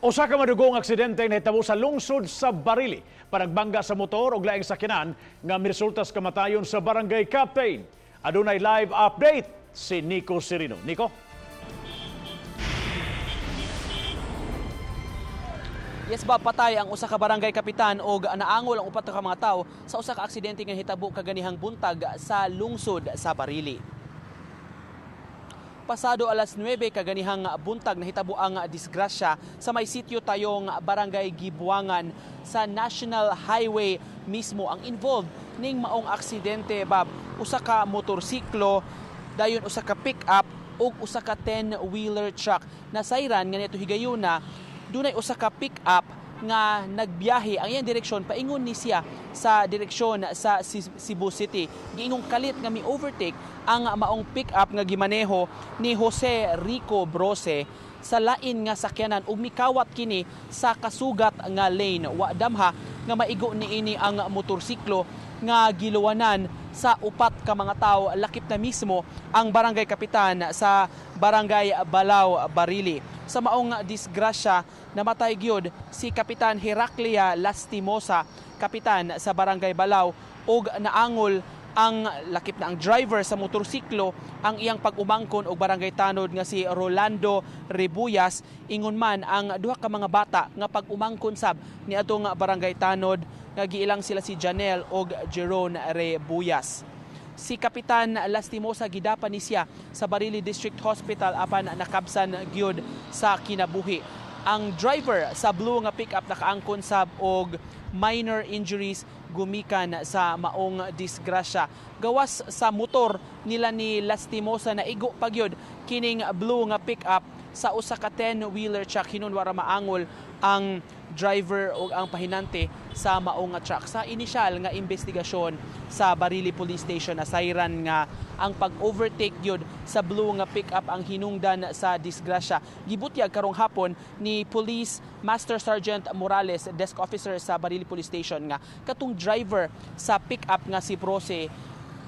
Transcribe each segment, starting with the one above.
Usa ka madugong aksidente nahitabo sa lungsod sa Barili. Panagbangga sa motor ug laing sakyanan nga miresultas kamatayon sa barangay captain. Adunay live update si Nico Serino. Nico? Yes ba, patay ang usa ka barangay kapitan og naangol ang upat ka mga tawo sa usa ka aksidente nga hitabo kaganihang buntag sa lungsod sa Barili. Pasado alas 9 kaganihang buntag nahitabo ang disgrasya sa may sitio tayong barangay Gibuangan sa National Highway mismo. Ang involved ning maong aksidente, Bob, usa ka motorsiklo, dayon usa ka pick-up ug usa ka 10-wheeler truck. Nasayran nga nito higayuna dunay usa ka pick-up nga nagbiyahe ang iyang direksyon paingon ni siya sa direksyon sa Cebu City. Giingong kalit nga mi-overtake ang maong pick-up nga gimaneho ni Jose Rico Brose sa lain nga sakyanan ug mikawat kini sa kasugat nga lane. Wa damha nga maigo niini ang motorsiklo nga giluwanan sa upat ka mga tawo. Lakip na mismo ang barangay kapitan sa barangay Balao, Barili. Sa maong disgrasya, namatay gyud si Kapitan Heraclia Lastimosa, kapitan sa barangay Balao, ug naangol ang lakip na ang driver sa motorsiklo. Ang iyang pag-umangkon og barangay tanod nga si Rolando Rebuyas. Ingon man ang duha ka mga bata nga pag-umangkon sab ni atong barangay tanod nga giilang sila si Janelle og Jeron Rebuyas. Si Kapitan Lastimosa gidapan ni siya sa Barili District Hospital apan nakabsan gyud sa kinabuhi. Ang driver sa blue nga pick-up nakaangkon sab og minor injuries gumikan sa maong disgrasya. Gawas sa motor nila ni Lastimosa na igo pagyod kining blue nga pick-up sa usa ka 10-wheeler truck. Hinon wara maangol ang driver o ang pahinante sa maong truck. Sa inisyal nga investigasyon sa Barili Police Station, nasayran nga ang pag-overtake yun sa blue nga pick-up ang hinungdan sa disgrasya. Gibutyag karong hapon ni Police Master Sergeant Morales, desk officer sa Barili Police Station, nga katong driver sa pick-up nga si Brose,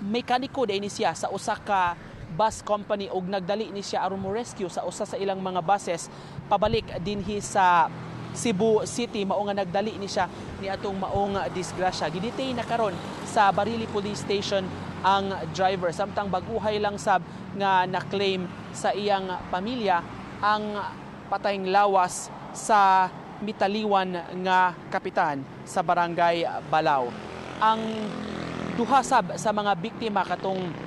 mekaniko din siya sa usa ka bus company ug nagdali ni siya aron mo rescue sa usa sa ilang mga buses pabalik dinhi sa Cebu City. Mao nga nagdali ni siya ni atong maong disgrasya. Gidetain na karon sa Barili Police Station ang driver, samtang baguhay lang sab nga na-claim sa iyang pamilya ang patayng lawas sa mitaliwan nga kapitan sa barangay Balao. Ang duha sab sa mga biktima katong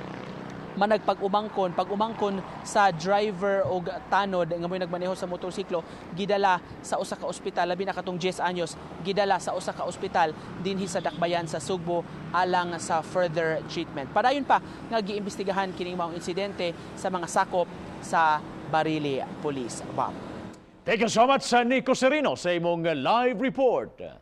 managpag-umangkon, pag-umangkon sa driver og tanod nga mo'y nagmaneho sa motorsiklo, gidala sa usa ka ospital. Labi na katong 10 anyos, gidala sa usa ka ospital dinhi sa Dakbayan sa Sugbo alang sa further treatment. Padayon pa nga giimbestigahan kining maong insidente sa mga sakop sa Barili Police. Bob. Thank you so much, Nico Serino, sa imong live report.